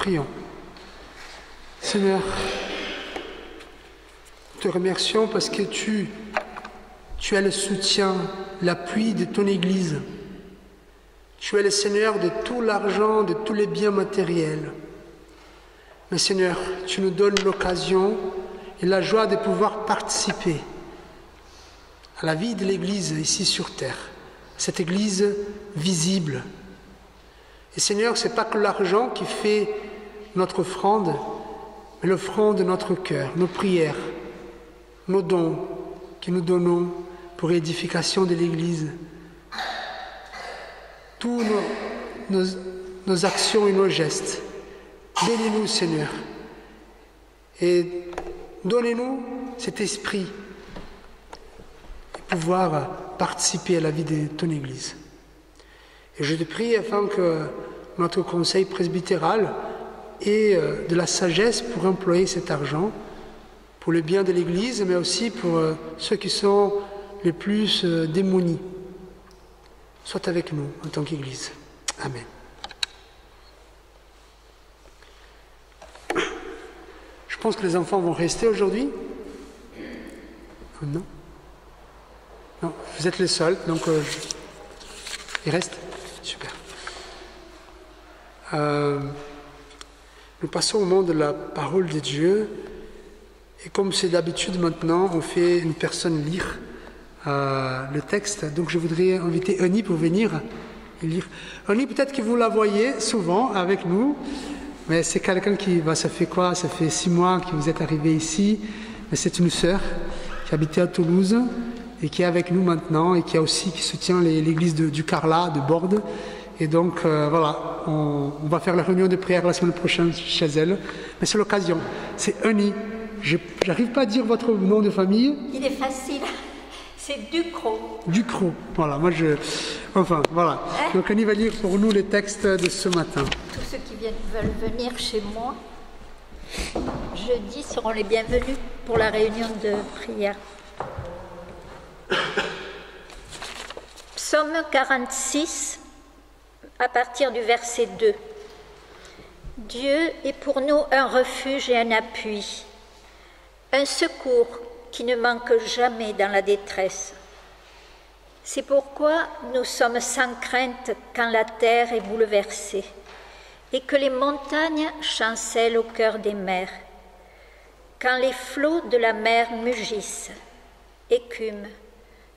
Prions. Seigneur, nous te remercions parce que tu es le soutien, l'appui de ton Église. Tu es le Seigneur de tout l'argent, de tous les biens matériels. Mais Seigneur, tu nous donnes l'occasion et la joie de pouvoir participer à la vie de l'Église ici sur terre, cette Église visible. Et Seigneur, ce n'est pas que l'argent qui fait notre offrande, mais l'offrande de notre cœur, nos prières, nos dons que nous donnons pour l'édification de l'Église. Tous nos actions et nos gestes. Bénis-nous, Seigneur, et donnez-nous cet esprit de pouvoir participer à la vie de ton Église. Et je te prie afin que notre conseil presbytéral ait de la sagesse pour employer cet argent pour le bien de l'Église, mais aussi pour ceux qui sont les plus démunis. Sois avec nous en tant qu'Église. Amen. Je pense que les enfants vont rester aujourd'hui. Non? Non, vous êtes les seuls, donc ils restent. Super. Nous passons au moment de la parole de Dieu. Et comme c'est d'habitude maintenant, on fait une personne lire le texte. Donc je voudrais inviter Annie pour venir lire. Annie, peut-être que vous la voyez souvent avec nous. Mais c'est quelqu'un qui, ça fait quoi? Ça fait 6 mois que vous êtes arrivé ici. Mais c'est une sœur qui habitait à Toulouse et qui est avec nous maintenant et qui soutient l'église du Carlat, de Bordes. Et donc, voilà, on va faire la réunion de prière la semaine prochaine chez elle. Mais c'est l'occasion. C'est Annie. Je n'arrive pas à dire votre nom de famille. Il est facile. C'est Ducrot. Ducrot. Voilà, Enfin, voilà. Donc, Annie va lire pour nous les textes de ce matin. Tous ceux qui veulent venir chez moi, jeudi, seront les bienvenus pour la réunion de prière. Psaume 46, à partir du verset 2. Dieu est pour nous un refuge et un appui, un secours qui ne manque jamais dans la détresse. C'est pourquoi nous sommes sans crainte quand la terre est bouleversée et que les montagnes chancellent au cœur des mers, quand les flots de la mer mugissent, écument,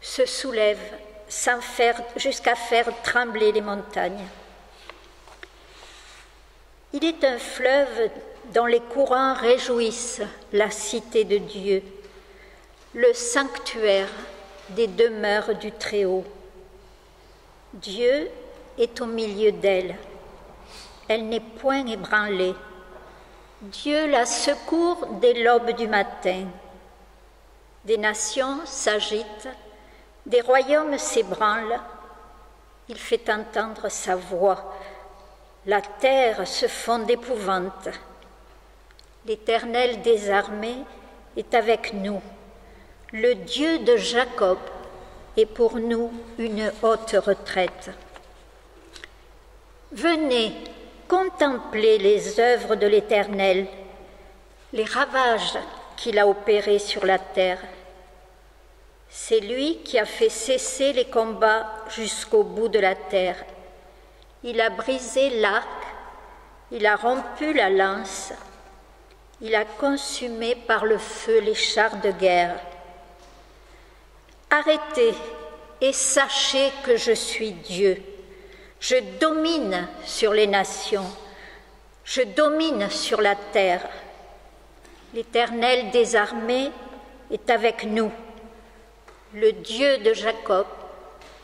se soulèvent jusqu'à faire trembler les montagnes. Il est un fleuve dont les courants réjouissent la cité de Dieu, le sanctuaire des demeures du Très-Haut. Dieu est au milieu d'elle. Elle n'est point ébranlée. Dieu la secourt dès l'aube du matin. Des nations s'agitent, des royaumes s'ébranlent. Il fait entendre sa voix. La terre se fond d'épouvante. L'Éternel des armées est avec nous. Le Dieu de Jacob est pour nous une haute retraite. Venez, contemplez les œuvres de l'Éternel, les ravages qu'il a opérés sur la terre. C'est lui qui a fait cesser les combats jusqu'au bout de la terre. Il a brisé l'arc, il a rompu la lance, il a consumé par le feu les chars de guerre. Arrêtez et sachez que je suis Dieu. Je domine sur les nations, je domine sur la terre. L'Éternel des armées est avec nous. Le Dieu de Jacob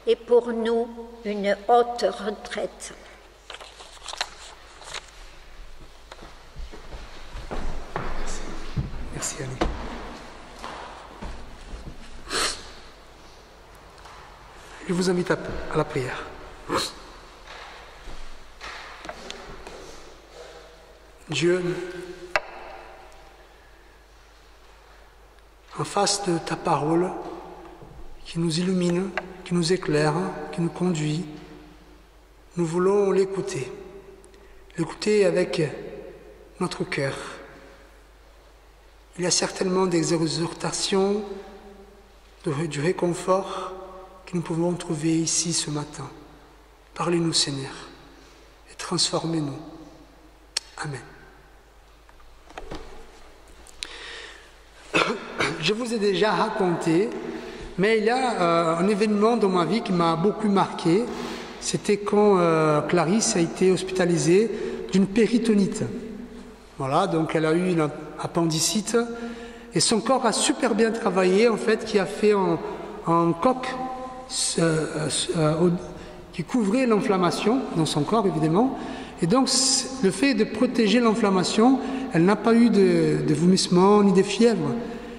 est pour nous une haute retraite. Merci Annie. Je vous invite à la prière. Dieu, en face de ta parole qui nous illumine, qui nous éclaire, qui nous conduit, nous voulons l'écouter. L'écouter avec notre cœur. Il y a certainement des exhortations, du réconfort que nous pouvons trouver ici ce matin. Parlez-nous, Seigneur, et transformez-nous. Amen. Je vous ai déjà raconté, mais il y a un événement dans ma vie qui m'a beaucoup marqué. C'était quand Clarisse a été hospitalisée d'une péritonite. Voilà, donc elle a eu une appendicite et son corps a super bien travaillé, en fait, qui a fait un coque qui couvrait l'inflammation dans son corps, évidemment. Et donc, le fait de protéger l'inflammation, elle n'a pas eu de vomissements ni de fièvre.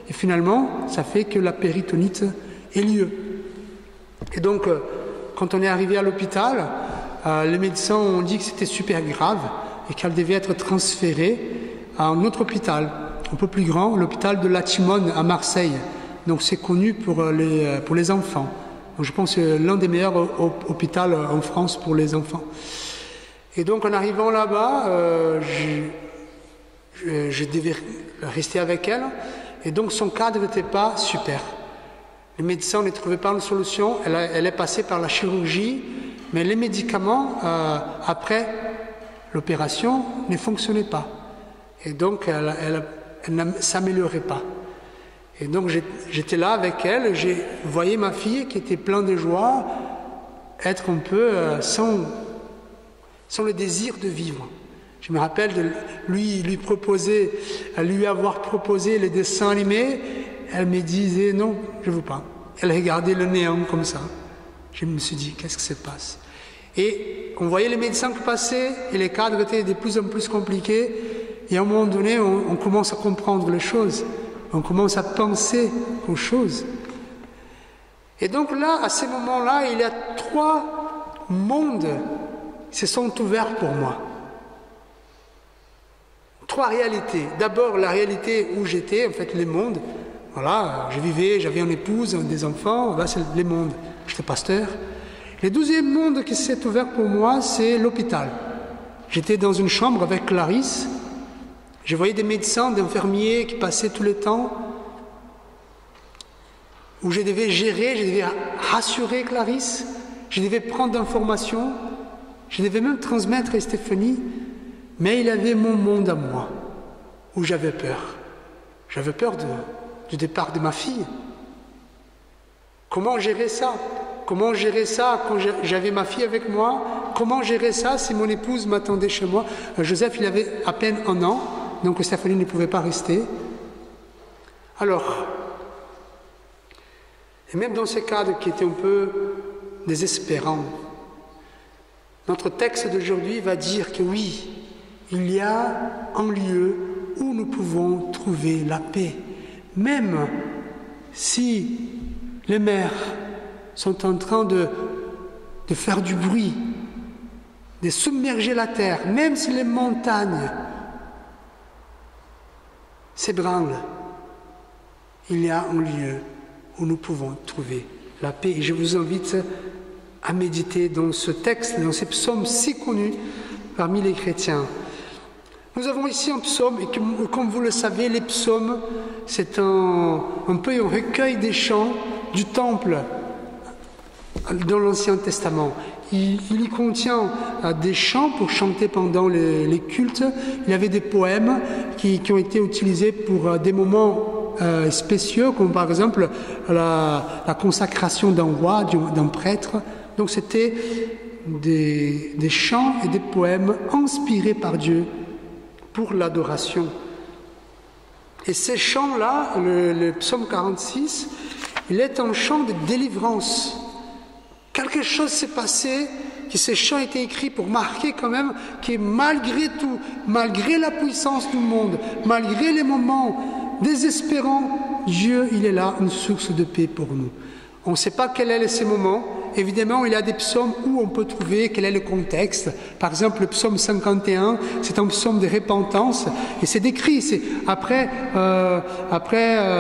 Et finalement, ça fait que la péritonite ait lieu. Et donc, quand on est arrivé à l'hôpital, les médecins ont dit que c'était super grave et qu'elle devait être transférée à un autre hôpital, un peu plus grand, l'hôpital de la Timone à Marseille. Donc c'est connu pour les enfants. Donc, je pense que c'est l'un des meilleurs hôpitaux en France pour les enfants. Et donc en arrivant là-bas, je devais rester avec elle. Et donc son cadre n'était pas super. Les médecins ne trouvaient pas une solution. Elle est passée par la chirurgie, mais les médicaments, après l'opération, ne fonctionnaient pas. Et donc elle ne s'améliorait pas. Et donc j'étais là avec elle, je voyais ma fille qui était pleine de joie, être un peu sans le désir de vivre. Je me rappelle de lui avoir proposé les dessins animés. Elle me disait non, je ne veux pas. Elle regardait le néant comme ça. Je me suis dit, qu'est-ce qui se passe? Et on voyait les médecins qui passaient et les cadres étaient de plus en plus compliqués. Et à un moment donné, on commence à comprendre les choses. On commence à penser aux choses. Et donc là, à ce moment-là, il y a 3 mondes qui se sont ouverts pour moi. 3 réalités. D'abord, la réalité où j'étais, en fait, les mondes. Voilà, je vivais, j'avais une épouse, des enfants. Là, c'est les mondes. J'étais pasteur. Le deuxième monde qui s'est ouvert pour moi, c'est l'hôpital. J'étais dans une chambre avec Clarisse. Je voyais des médecins, des infirmiers qui passaient tout le temps, où je devais gérer, je devais rassurer Clarisse, je devais prendre d'informations, je devais même transmettre à Stéphanie, mais il y avait mon monde à moi, où j'avais peur. J'avais peur du départ de ma fille. Comment gérer ça? Comment gérer ça quand j'avais ma fille avec moi? Comment gérer ça si mon épouse m'attendait chez moi? Joseph, il avait à peine 1 an. Donc Stéphanie ne pouvait pas rester. Alors, et même dans ces cadres qui étaient un peu désespérants, notre texte d'aujourd'hui va dire que oui, il y a un lieu où nous pouvons trouver la paix. Même si les mers sont en train de faire du bruit, de submerger la terre, même si les montagnes s'ébranlent, il y a un lieu où nous pouvons trouver la paix. Et je vous invite à méditer dans ce texte, dans ces psaumes si connus parmi les chrétiens. Nous avons ici un psaume, et comme vous le savez, les psaumes, c'est un peu un recueil des chants du temple dans l'Ancien Testament. Il y contient des chants pour chanter pendant les cultes. Il y avait des poèmes qui ont été utilisés pour des moments spéciaux, comme par exemple la consacration d'un roi, d'un prêtre. Donc c'était des chants et des poèmes inspirés par Dieu pour l'adoration. Et ces chants-là, le psaume 46, il est un chant de délivrance. Quelque chose s'est passé, que ces chants étaient écrits pour marquer quand même que malgré tout, malgré la puissance du monde, malgré les moments désespérants, Dieu, il est là, une source de paix pour nous. On ne sait pas quel est ces moments. Évidemment, il y a des psaumes où on peut trouver quel est le contexte. Par exemple, le psaume 51, c'est un psaume de repentance. Et c'est décrit, c'est après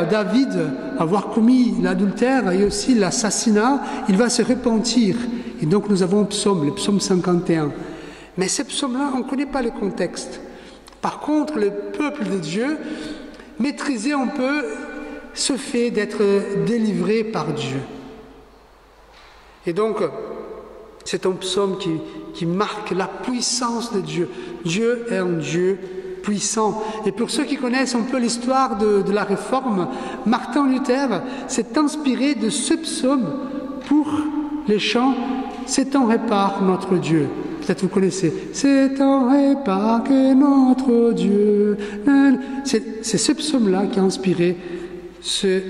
David avoir commis l'adultère et aussi l'assassinat, il va se repentir. Et donc nous avons un psaume, le psaume 51. Mais ces psaumes-là, on ne connaît pas le contexte. Par contre, le peuple de Dieu maîtrisait un peu ce fait d'être délivré par Dieu. Et donc, c'est un psaume qui marque la puissance de Dieu. Dieu est un Dieu puissant. Et pour ceux qui connaissent un peu l'histoire de la Réforme, Martin Luther s'est inspiré de ce psaume pour les chants « C'est en répare notre Dieu ». Peut-être vous connaissez. « C'est en répare que notre Dieu ». C'est ce psaume-là qui a inspiré ce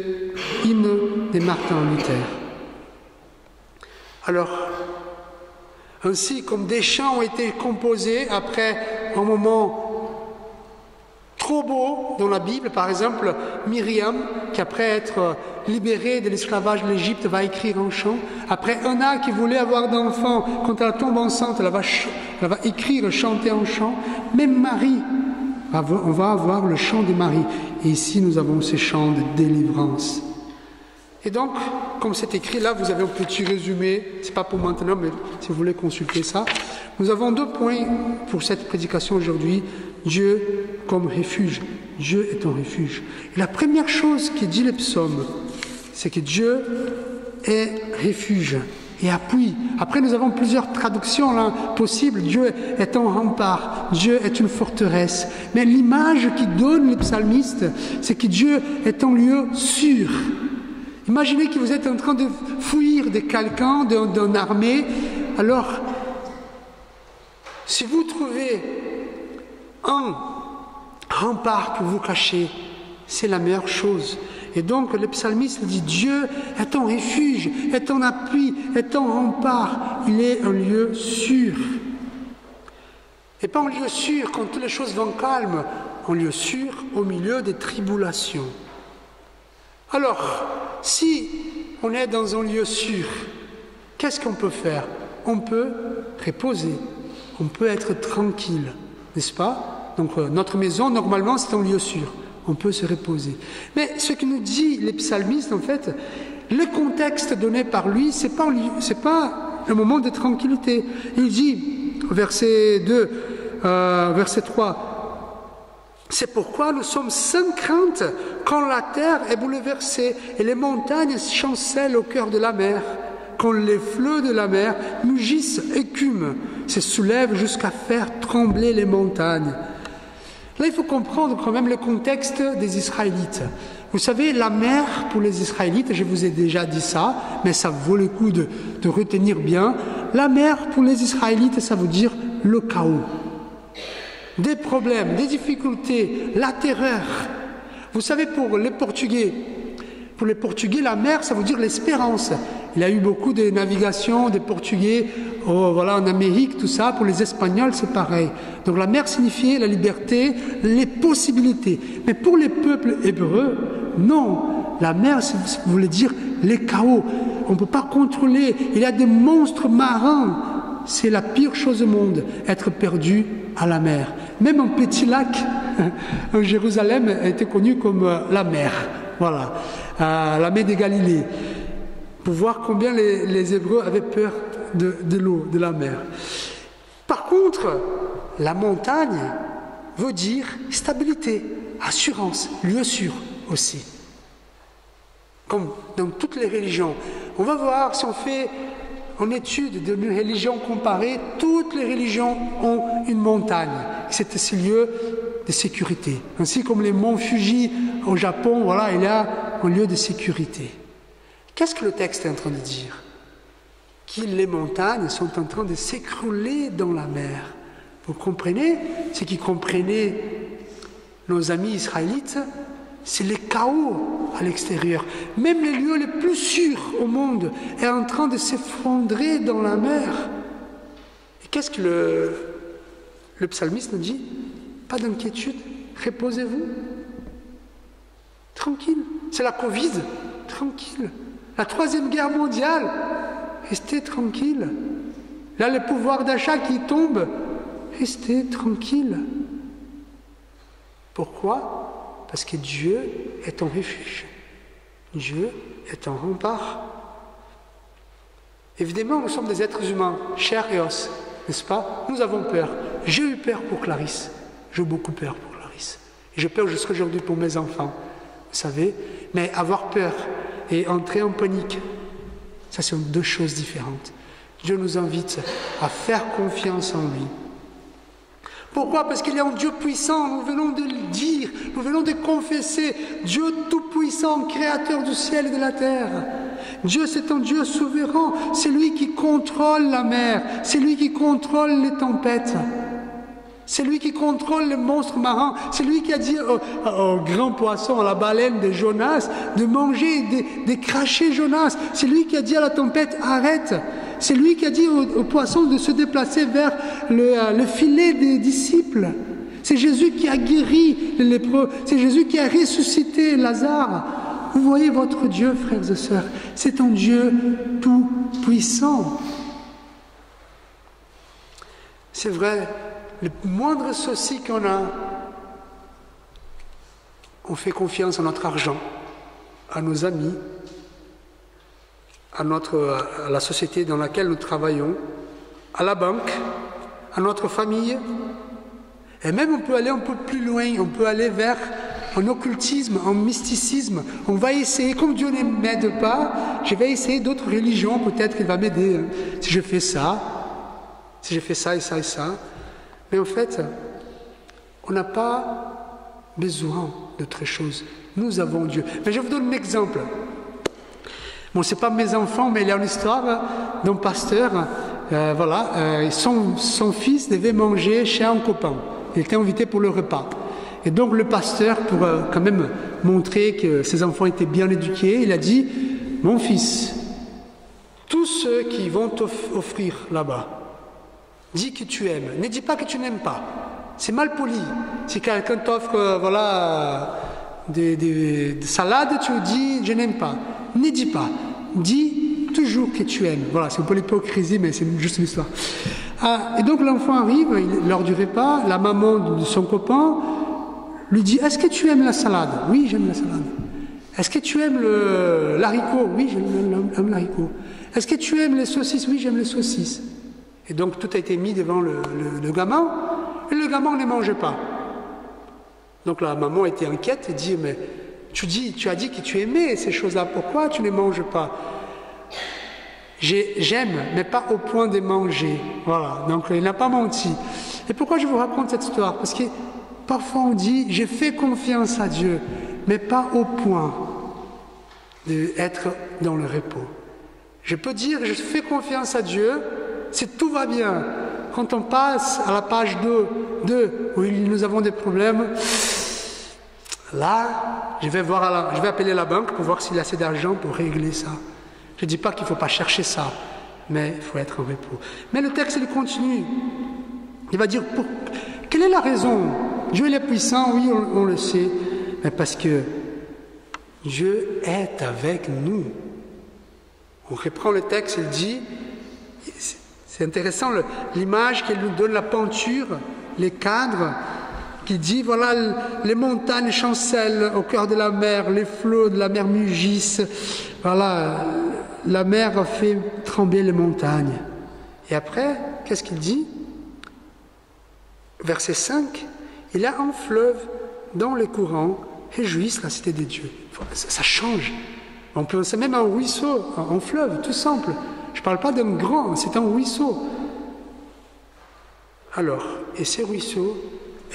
hymne de Martin Luther. Alors, ainsi comme des chants ont été composés après un moment trop beau dans la Bible, par exemple, Myriam, qui après être libérée de l'esclavage de l'Égypte, va écrire un chant. Après Anna, qui voulait avoir d'enfants, quand elle tombe enceinte, elle va écrire, chanter un chant. Même Marie, on va avoir le chant de Marie. Et ici, nous avons ces chants de délivrance. Et donc, comme c'est écrit là, vous avez un petit résumé, c'est pas pour maintenant, mais si vous voulez consulter ça. Nous avons 2 points pour cette prédication aujourd'hui. Dieu comme refuge. Dieu est un refuge. Et la première chose qui dit le psaume, c'est que Dieu est refuge et appui. Après, nous avons plusieurs traductions là, possibles. Dieu est un rempart, Dieu est une forteresse. Mais l'image qui donne les psalmistes, c'est que Dieu est un lieu sûr. Imaginez que vous êtes en train de fuir de quelqu'un, d'une armée. Alors, si vous trouvez un rempart pour vous cacher, c'est la meilleure chose. Et donc le psalmiste dit, Dieu est un refuge, est un appui, est un rempart. Il est un lieu sûr. Et pas un lieu sûr quand toutes les choses vont calmes, un lieu sûr au milieu des tribulations. Alors, si on est dans un lieu sûr, qu'est-ce qu'on peut faire? On peut reposer, on peut être tranquille, n'est-ce pas? Donc notre maison, normalement, c'est un lieu sûr, on peut se reposer. Mais ce que nous dit les psalmistes, en fait, le contexte donné par lui, c'est pas un moment de tranquillité. Il dit, verset 2, verset 3, c'est pourquoi nous sommes sans crainte quand la terre est bouleversée et les montagnes chancellent au cœur de la mer, quand les flots de la mer mugissent, écument, se soulèvent jusqu'à faire trembler les montagnes. Là, il faut comprendre quand même le contexte des Israélites. Vous savez, la mer pour les Israélites, je vous ai déjà dit ça, mais ça vaut le coup de retenir bien. La mer pour les Israélites, ça veut dire le chaos. Des problèmes, des difficultés, la terreur. Vous savez, pour les Portugais, la mer, ça veut dire l'espérance. Il y a eu beaucoup de navigation des Portugais en Amérique, tout ça. Pour les Espagnols, c'est pareil. Donc la mer signifiait la liberté, les possibilités. Mais pour les peuples hébreux, non. La mer, ça voulait dire les chaos. On ne peut pas contrôler. Il y a des monstres marins. C'est la pire chose au monde, être perdu à la mer. Même un petit lac en Jérusalem a été connu comme la mer. Voilà, la mer de Galilée. Pour voir combien les Hébreux avaient peur de l'eau, de la mer. Par contre, la montagne veut dire stabilité, assurance, lieu sûr aussi. Comme dans toutes les religions. On va voir si on fait une étude d'une religion comparée, toutes les religions ont une montagne. C'est ce lieu de sécurité. Ainsi comme les monts Fuji au Japon, voilà, il y a un lieu de sécurité. Qu'est-ce que le texte est en train de dire? Que les montagnes sont en train de s'écrouler dans la mer. Vous comprenez? Ce qui comprenaient nos amis israélites, c'est le chaos à l'extérieur. Même les lieux les plus sûrs au monde est en train de s'effondrer dans la mer. Et qu'est-ce que le psalmiste nous dit? Pas d'inquiétude, reposez-vous. Tranquille. C'est la Covid, tranquille. La 3e guerre mondiale, restez tranquille. Là, le pouvoir d'achat qui tombe, restez tranquille. Pourquoi? Parce que Dieu est un refuge. Dieu est un rempart. Évidemment, nous sommes des êtres humains, chair et os, n'est-ce pas? Nous avons peur. J'ai eu peur pour Clarisse. j'ai beaucoup peur pour Clarisse. Et j'ai peur jusqu'à aujourd'hui pour mes enfants, vous savez. Mais avoir peur et entrer en panique, ça sont deux choses différentes. Dieu nous invite à faire confiance en lui. Pourquoi? Parce qu'il est un Dieu puissant, nous venons de le dire, nous venons de confesser, Dieu tout-puissant, créateur du ciel et de la terre. Dieu, c'est un Dieu souverain, c'est lui qui contrôle la mer, c'est lui qui contrôle les tempêtes, c'est lui qui contrôle les monstres marins, c'est lui qui a dit au grand poisson, à la baleine de Jonas, de manger, de cracher Jonas, c'est lui qui a dit à la tempête, arrête. C'est lui qui a dit au poisson de se déplacer vers le filet des disciples. C'est Jésus qui a guéri les lépreux. C'est Jésus qui a ressuscité Lazare. Vous voyez votre Dieu, frères et sœurs, c'est un Dieu tout-puissant. C'est vrai, le moindre souci qu'on a, on fait confiance à notre argent, à nos amis, à la société dans laquelle nous travaillons, à la banque, à notre famille. Et même on peut aller un peu plus loin, on peut aller vers un occultisme, un mysticisme. On va essayer, comme Dieu ne m'aide pas, je vais essayer d'autres religions, peut-être qu'il va m'aider. Si je fais ça et ça et ça. Mais en fait, on n'a pas besoin d'autre chose. Nous avons Dieu. Mais je vous donne un exemple. Bon, ce n'est pas mes enfants, mais il y a une histoire d'un pasteur. Son fils devait manger chez un copain. Il était invité pour le repas. Et donc le pasteur, pour quand même montrer que ses enfants étaient bien éduqués, il a dit, mon fils, tous ceux qui vont t'offrir là-bas, dis que tu aimes. Ne dis pas que tu n'aimes pas. C'est mal poli. Si quelqu'un t'offre des salades, tu dis je n'aime pas. Ne dis pas. Dis toujours que tu aimes. Voilà, c'est un peu l'hypocrisie, mais c'est juste une histoire. Et donc l'enfant arrive, lors du repas, la maman de son copain lui dit, est-ce que tu aimes la salade? Oui, j'aime la salade. Est-ce que tu aimes l'haricot? Oui, j'aime l'haricot. Est-ce que tu aimes les saucisses? Oui, j'aime les saucisses. Et donc tout a été mis devant le gamin, et le gamin ne mangeait pas. Donc la maman était inquiète et dit, mais tu as dit que tu aimais ces choses-là, pourquoi tu ne manges pas? J'aime, mais pas au point de manger. Voilà, donc il n'a pas menti. Et pourquoi je vous raconte cette histoire? Parce que parfois on dit, j'ai fait confiance à Dieu, mais pas au point d'être dans le repos. Je peux dire, je fais confiance à Dieu, si tout va bien. Quand on passe à la page 2 où nous avons des problèmes, là, je vais appeler la banque pour voir s'il y a assez d'argent pour régler ça. Je ne dis pas qu'il ne faut pas chercher ça, mais il faut être en repos. Mais le texte, il continue. Il va dire, quelle est la raison? Dieu il est puissant, oui, on le sait, mais parce que Dieu est avec nous. On reprend le texte, il dit, c'est intéressant l'image qu'elle nous donne, la peinture, les cadres, qui dit, voilà, les montagnes chancellent au cœur de la mer, les flots de la mer mugissent, voilà, la mer a fait trembler les montagnes. Et après, qu'est-ce qu'il dit? Verset 5, il y a un fleuve dont les courants réjouissent la cité des dieux. Ça change. On peut penser même à un ruisseau, un fleuve, tout simple. Je ne parle pas d'un grand, c'est un ruisseau. Alors, et ces ruisseaux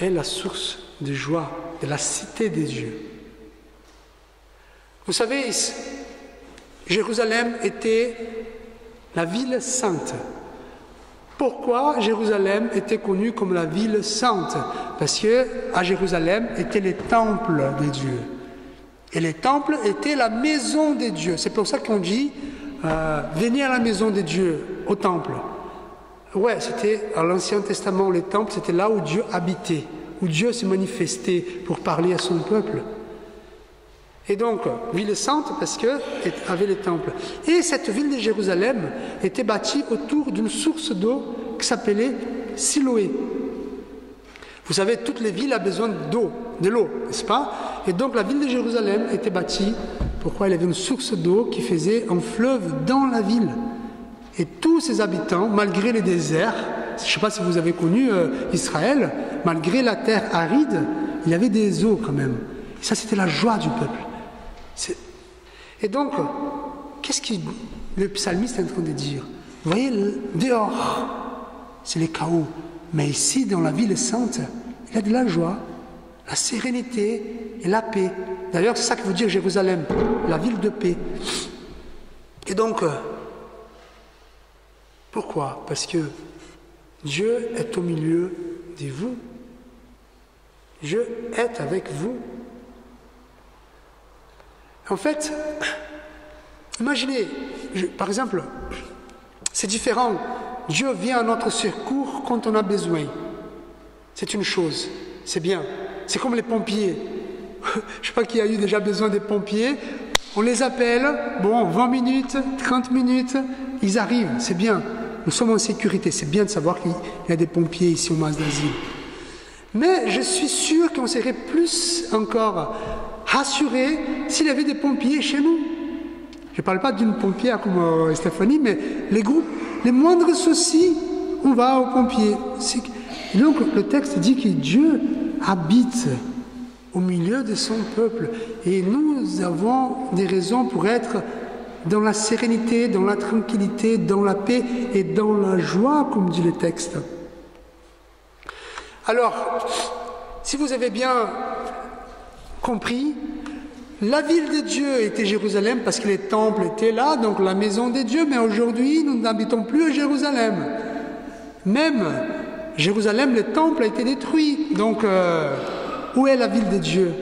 est la source de joie de la cité des dieux. Vous savez, Jérusalem était la ville sainte. Pourquoi Jérusalem était connue comme la ville sainte? Parce que à Jérusalem étaient les temples des dieux. Et les temples étaient la maison des dieux. C'est pour ça qu'on dit venez à la maison des dieux, au temple. Ouais, c'était à l'Ancien Testament, les temples, c'était là où Dieu habitait, où Dieu se manifestait pour parler à son peuple. Et donc, ville sainte parce qu'elle avait les temples. Et cette ville de Jérusalem était bâtie autour d'une source d'eau qui s'appelait Siloé. Vous savez, toutes les villes ont besoin d'eau, de l'eau, n'est-ce pas? Et donc la ville de Jérusalem était bâtie, pourquoi il y avait une source d'eau qui faisait un fleuve dans la ville. Et tous ses habitants, malgré les déserts, Je ne sais pas si vous avez connu Israël, malgré la terre aride, il y avait des eaux quand même. Et ça, c'était la joie du peuple. Et donc, qu'est-ce que le psalmiste est en train de dire? Vous voyez, dehors, c'est le chaos. Mais ici, dans la ville sainte, il y a de la joie, la sérénité et la paix. D'ailleurs, c'est ça que veut dire Jérusalem, la ville de paix. Et donc, pourquoi? Parce que Dieu est au milieu de vous. Dieu est avec vous. En fait, imaginez, par exemple, c'est différent. Dieu vient à notre secours quand on a besoin. C'est une chose, c'est bien. C'est comme les pompiers. Je ne sais pas qui a eu déjà besoin des pompiers. On les appelle, bon, 20 minutes, 30 minutes, ils arrivent, c'est bien. Nous sommes en sécurité, c'est bien de savoir qu'il y a des pompiers ici au Mas d'Asile. Mais je suis sûr qu'on serait plus encore rassuré s'il y avait des pompiers chez nous. Je ne parle pas d'une pompière comme Stéphanie, mais les groupes, les moindres soucis, on va aux pompiers. Et donc le texte dit que Dieu habite au milieu de son peuple. Et nous avons des raisons pour être dans la sérénité, dans la tranquillité, dans la paix et dans la joie, comme dit le texte. Alors, si vous avez bien compris, la ville de Dieu était Jérusalem parce que les temples étaient là, donc la maison de Dieu, mais aujourd'hui, nous n'habitons plus à Jérusalem. Même Jérusalem, le temple a été détruit. Donc, où est la ville de Dieu?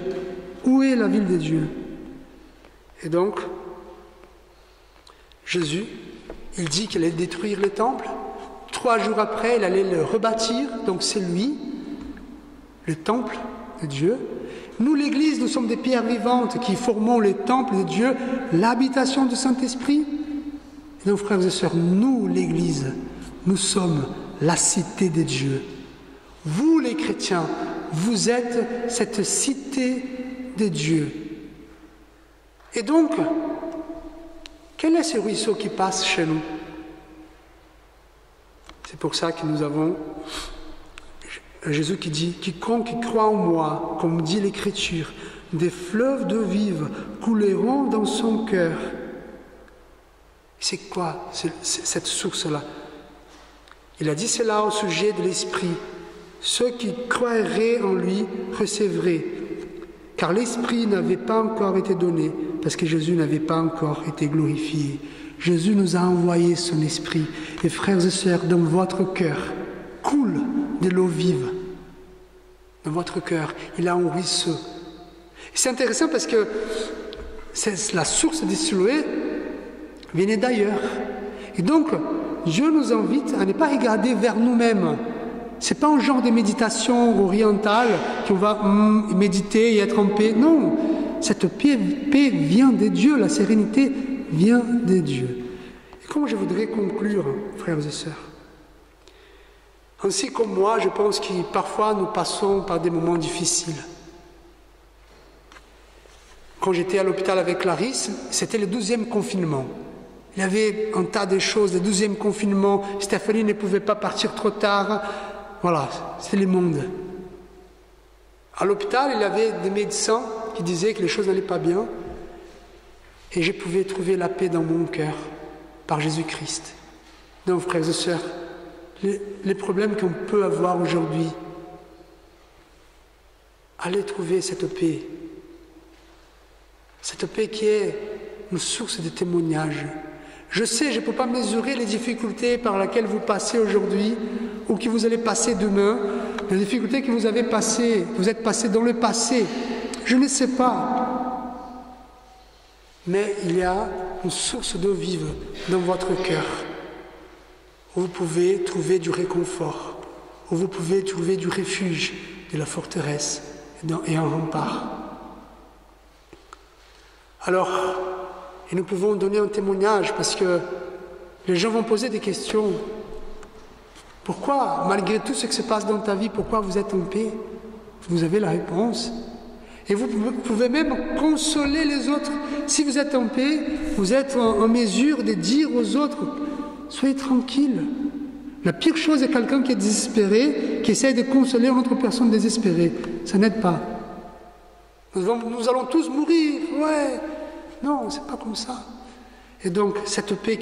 Où est la ville de Dieu? Et donc, Jésus, il dit qu'il allait détruire le temple. 3 jours après, il allait le rebâtir. Donc c'est lui, le temple de Dieu. Nous, l'Église, nous sommes des pierres vivantes qui formons le temple de Dieu, l'habitation du Saint-Esprit. Et donc, frères et sœurs, nous, l'Église, nous sommes la cité de Dieu. Vous, les chrétiens, vous êtes cette cité de Dieu. Et donc, quel est ce ruisseau qui passe chez nous? C'est pour ça que nous avons Jésus qui dit « Quiconque croit en moi, comme dit l'Écriture, des fleuves d'eau vive couleront dans son cœur. » C'est quoi cette source-là? Il a dit cela au sujet de l'Esprit. Ceux qui croiraient en lui recevraient, car l'Esprit n'avait pas encore été donné, parce que Jésus n'avait pas encore été glorifié. Jésus nous a envoyé son Esprit. Et frères et sœurs, dans votre cœur coule de l'eau vive. Dans votre cœur, il a un ruisseau. C'est intéressant parce que la source de Siloé venait d'ailleurs. Et donc, Dieu nous invite à ne pas regarder vers nous-mêmes. Ce n'est pas un genre de méditation orientale qu'on va méditer et être en paix. Non, cette paix vient de Dieu, la sérénité vient de Dieu. Et comment je voudrais conclure, frères et sœurs? Ainsi comme moi, je pense que parfois nous passons par des moments difficiles. Quand j'étais à l'hôpital avec Clarisse, c'était le 12e confinement. Il y avait un tas de choses, le 12e confinement, Stéphanie ne pouvait pas partir trop tard. Voilà, c'est le monde. À l'hôpital, il y avait des médecins qui disaient que les choses n'allaient pas bien. Et je pouvais trouver la paix dans mon cœur par Jésus-Christ. Donc, frères et sœurs, les problèmes qu'on peut avoir aujourd'hui, allez trouver cette paix. Cette paix qui est une source de témoignage. Je sais, je ne peux pas mesurer les difficultés par lesquelles vous passez aujourd'hui ou que vous allez passer demain, les difficultés que vous avez passées, vous êtes passé dans le passé. Je ne sais pas. Mais il y a une source d'eau vive dans votre cœur où vous pouvez trouver du réconfort, où vous pouvez trouver du refuge de la forteresse et un rempart. Alors, et nous pouvons donner un témoignage parce que les gens vont poser des questions. Pourquoi, malgré tout ce qui se passe dans ta vie, pourquoi vous êtes en paix? Vous avez la réponse. Et vous pouvez même consoler les autres. Si vous êtes en paix, vous êtes en mesure de dire aux autres, soyez tranquilles, La pire chose est quelqu'un qui est désespéré, qui essaye de consoler une autre personne désespérée. Ça n'aide pas. Nous allons tous mourir, ouais. Non, c'est pas comme ça. Et donc, cette paix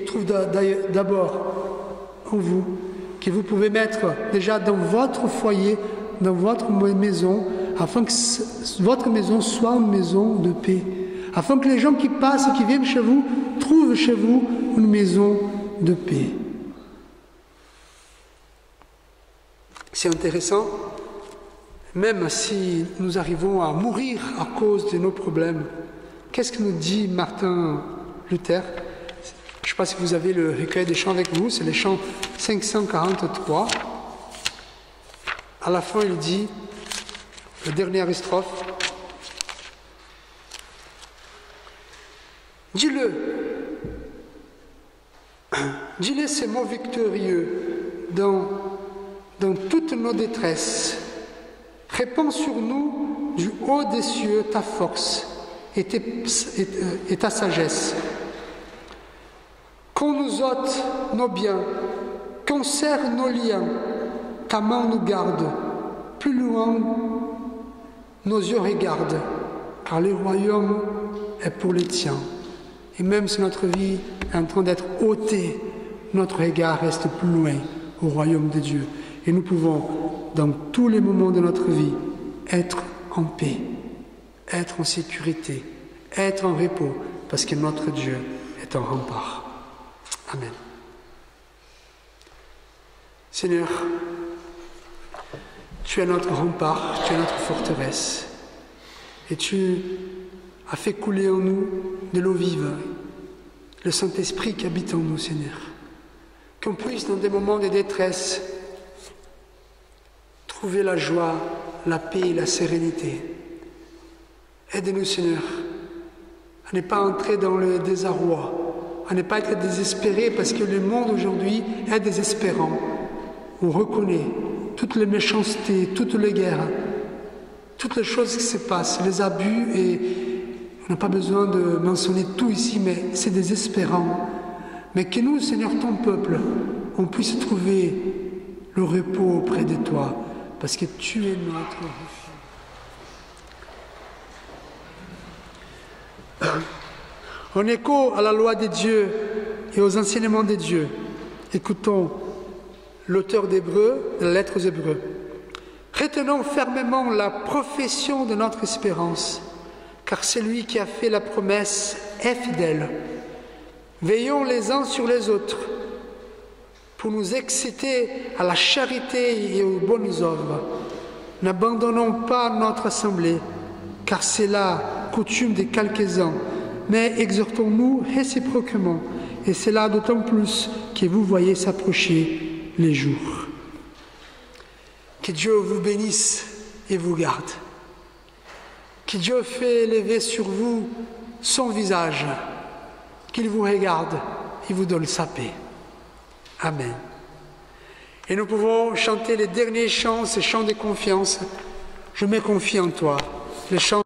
trouve d'abord en vous, que vous pouvez mettre déjà dans votre foyer, dans votre maison, afin que votre maison soit une maison de paix. Afin que les gens qui passent et qui viennent chez vous trouvent chez vous une maison de paix. C'est intéressant, même si nous arrivons à mourir à cause de nos problèmes. Qu'est-ce que nous dit Martin Luther? Je ne sais pas si vous avez le recueil des chants avec vous, c'est les chants 543. À la fin, il dit, la dernière strophe, dis-le ces mots victorieux dans toutes nos détresses. Répands sur nous du haut des cieux ta force et ta sagesse. Qu'on nous ôte nos biens, qu'on serre nos liens, ta main nous garde, plus loin nos yeux regardent, car le royaume est pour les tiens. Et même si notre vie est en train d'être ôtée, notre regard reste plus loin au royaume de Dieu. Et nous pouvons, dans tous les moments de notre vie, être en paix, être en sécurité, être en repos, parce que notre Dieu est un rempart. Amen. Seigneur, tu es notre rempart, tu es notre forteresse, et tu as fait couler en nous de l'eau vive, le Saint-Esprit qui habite en nous, Seigneur. Qu'on puisse, dans des moments de détresse, trouver la joie, la paix et la sérénité. Aide-nous, Seigneur, à ne pas entrer dans le désarroi, à ne pas être désespéré, parce que le monde aujourd'hui est désespérant. On reconnaît toutes les méchancetés, toutes les guerres, toutes les choses qui se passent, les abus, et on n'a pas besoin de mentionner tout ici, mais c'est désespérant. Mais que nous, Seigneur, ton peuple, on puisse trouver le repos auprès de toi, parce que tu es notre refuge. En écho à la loi de Dieu et aux enseignements de Dieu, écoutons l'auteur d'Hébreux, de la lettre aux Hébreux. Retenons fermement la profession de notre espérance, car celui qui a fait la promesse est fidèle. Veillons les uns sur les autres pour nous exciter à la charité et aux bonnes œuvres. N'abandonnons pas notre assemblée, car c'est la coutume de quelques-uns, mais exhortons-nous réciproquement, et c'est là d'autant plus que vous voyez s'approcher les jours. Que Dieu vous bénisse et vous garde. Que Dieu fait lever sur vous son visage, qu'il vous regarde et vous donne sa paix. Amen. Et nous pouvons chanter les derniers chants, ces chants de confiance. Je me confie en toi. Les chants